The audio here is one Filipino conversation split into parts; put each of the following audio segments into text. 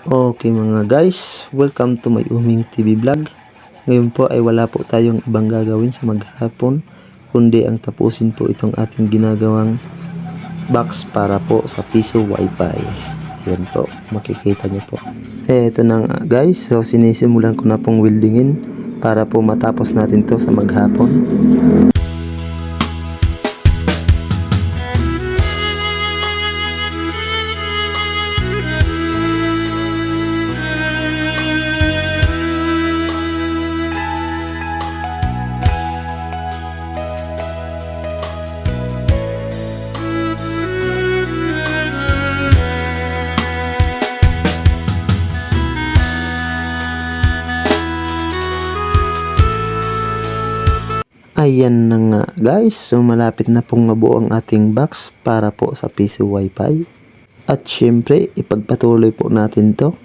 Okay mga guys, welcome to my Uming TV vlog. Ngayon po ay wala po tayong ibang gagawin sa maghapon, kundi ang tapusin po itong ating ginagawang box para po sa piso wifi. Yan po, makikita nyo po. Ito na nga guys, so sinisimulan ko na pong weldingin para po matapos natin to sa maghapon. Ayan na nga guys, so malapit na pong mabuo ang ating box para po sa piso wifi. At syempre, ipagpatuloy po natin to.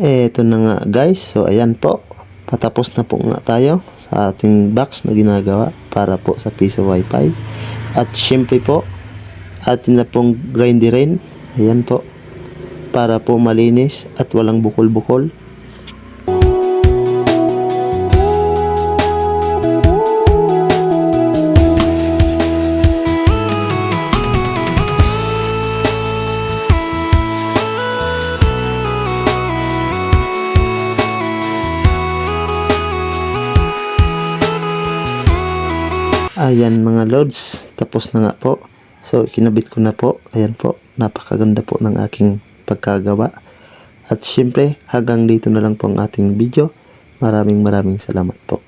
Eto na nga guys, so ayan po, patapos na po nga tayo sa ating box na ginagawa para po sa piso wifi. At syempre po, atin na pong grinderin, ayan po, para po malinis at walang bukol-bukol. Ayan mga lords, tapos na nga po. So kinabit ko na po. Ayan po, napakaganda po ng aking pagkagawa. At syempre hanggang dito na lang po ang ating video. Maraming salamat po.